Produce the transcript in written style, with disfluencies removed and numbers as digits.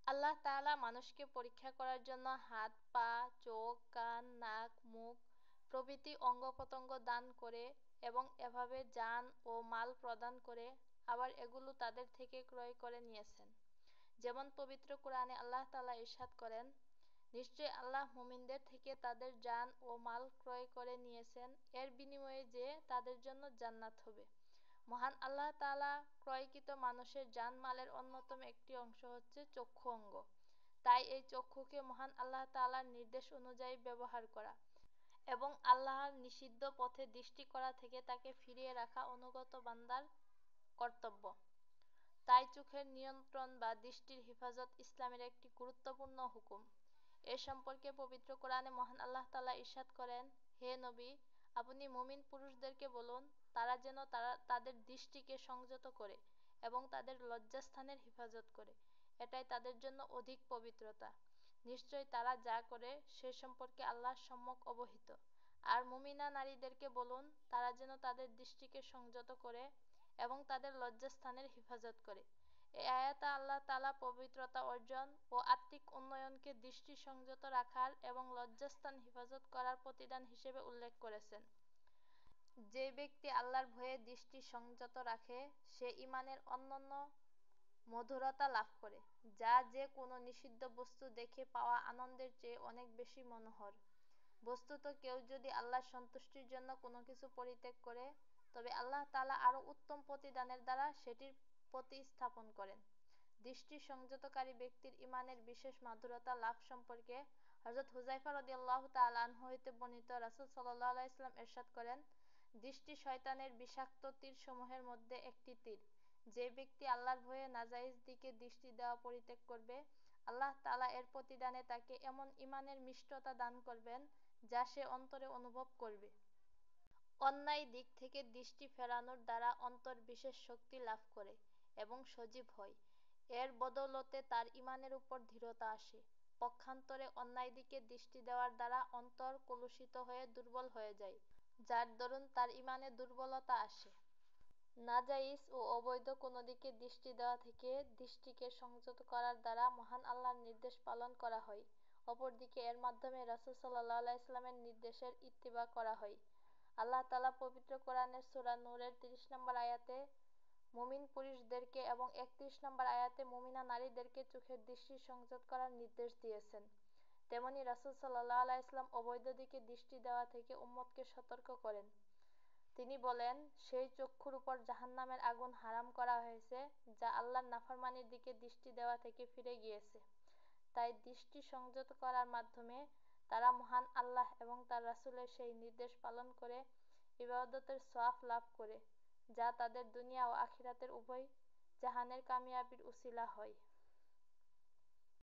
আল্লাহ তাআলা মানুষকে পরীক্ষা করার জন্য হাত, পা, চোখ, কান, নাক, মুখ প্রভৃতি অঙ্গ-প্রত্যঙ্গ দান করে এবং এভাবে জান ও মাল প্রদান করে আবার এগুলো তাদের থেকে ক্রয় করে নিয়েছেন। যেমন পবিত্র কোরআনে আল্লাহ তাআলা ইরশাদ করেন, নিশ্চয়ই আল্লাহ মুমিনদের থেকে তাদের জান ও মাল ক্রয় করে নিয়েছেন এর বিনিময়ে যে তাদের জন্য জান্নাত হবে। মহান আল্লাহ তাআলা ক্রয়কৃত মানুষের জান-মালের অন্যতম একটি অংশ হচ্ছে চক্ষু অঙ্গ। তাই এই চক্ষুকে মহান আল্লাহ তাআলার নির্দেশ অনুযায়ী ব্যবহার করা এবং আল্লাহর নিষিদ্ধ পথে দৃষ্টি করা থেকে তাকে ফিরিয়ে রাখা অনুগত বান্দার কর্তব্য। তাই চোখের নিয়ন্ত্রণ বা দৃষ্টির হেফাজত ইসলামের একটি গুরুত্বপূর্ণ হুকুম। এ সম্পর্কে পবিত্র কোরআনে মহান আল্লাহ তাআলা ইরশাদ করেন, হে নবী, আপনি মুমিন পুরুষদেরকে বলুন তারা যেন তাদের দৃষ্টিকে সংযত করে এবং তাদের লজ্জাস্থানের হেফাজত করে। এটাই তাদের জন্য অধিক পবিত্রতা। নিশ্চয়ই তারা যা করে সে সম্পর্কে আল্লাহ সম্যক অবহিত। আর মুমিনা নারীদেরকে বলুন তারা যেন তাদের দৃষ্টিকে সংযত করে এবং তাদের লজ্জাস্থানের হেফাজত করে। এই আয়াতে আল্লাহ তাআলা পবিত্রতা অর্জন ও আত্মিক উন্নয়নকে দৃষ্টি সংযত রাখার এবং লজ্জাস্থান হেফাজত করার প্রতিদান হিসেবে উল্লেখ করেছেন। যে ব্যক্তি আল্লাহর ভয়ে দৃষ্টি সংযত রাখে সে ঈমানের অনন্য মধুরতা লাভ করে, যা যে কোনো নিষিদ্ধ বস্তু দেখে পাওয়া আনন্দের চেয়ে অনেক বেশি মনোহর। বস্তুত কেউ যদি আল্লাহর সন্তুষ্টির জন্য কোনো কিছু পরিত্যাগ করে তবে আল্লাহ তাআলা আরো উত্তম প্রতিদানের দ্বারা সেটির প্রতিস্থাপন করেন। দৃষ্টি সংযতকারী ব্যক্তির ঈমানের বিশেষ মাধুরতা লাভ সম্পর্কে হযরত হুযায়ফা রাদিয়াল্লাহু তাআলা আনহু হতে বর্ণিত, রাসূল সাল্লাল্লাহু আলাইহি ওয়াসাল্লাম ইরশাদ করেন, দৃষ্টি শয়তানের বিষাক্ত তীরসমূহের মধ্যে একটি তীর। যে ব্যক্তি আল্লাহর ভয়ে নাজায়েজ দিকে দৃষ্টি দেওয়া পরিত্যাগ করবে আল্লাহ তাআলা এর প্রতিদানে তাকে এমন ঈমানের মিষ্টতা দান করবেন যা সে অন্তরে অনুভব করবে। অন্যায় দিক থেকে দৃষ্টি ফেরানোর দ্বারা অন্তর বিশেষ শক্তি লাভ করে এবং সজীব হয়। এর বদৌলতে তার ঈমানের উপর দৃঢ়তা আসে। পক্ষান্তরে অন্যায় দিকে দৃষ্টি দেওয়ার দ্বারা অন্তর কলুষিত হয়ে দুর্বল হয়ে যায়, যার দরুন তার ঈমানে দুর্বলতা আসে। নাজাইজ ও অবৈধ কোনো দিকে দৃষ্টি দেওয়া থেকে দৃষ্টিকে সংযত করার দ্বারা মহান আল্লাহর নির্দেশ পালন করা হয়। অপরদিকে এর মাধ্যমে রাসূল সাল্লাল্লাহু আলাইহি ওয়াসাল্লামের নির্দেশের ইত্তিবা করা হয়। আল্লাহ তাআলা পবিত্র কোরআনের সূরা নূরের ৩০ নম্বর আয়াতে মুমিন পুরুষদেরকে এবং ৩১ নম্বর আয়াতে মুমিনা নারীদেরকে চোখের দৃষ্টি সংযত করার নির্দেশ দিয়েছেন। তেমনি রাসূল সাল্লাল্লাহু আলাইহি ওয়াসাল্লাম অবৈধ দিকে দৃষ্টি দেওয়া থেকে উম্মতকে সতর্ক করেন। তিনি বলেন, সেই চক্ষুর উপর জাহান্নামের আগুন হারাম করা হয়েছে যা আল্লাহর নাফরমানির দিকে দৃষ্টি দেওয়া থেকে ফিরে গিয়েছে। তাই দৃষ্টি সংযত করার মাধ্যমে তারা মহান আল্লাহ এবং তার রাসূলের সেই নির্দেশ পালন করে ইবাদতের সওয়াব লাভ করে, যা তাদের দুনিয়া ও আখিরাতের উভয় জাহানের কামিয়াবির উসিলা হয়।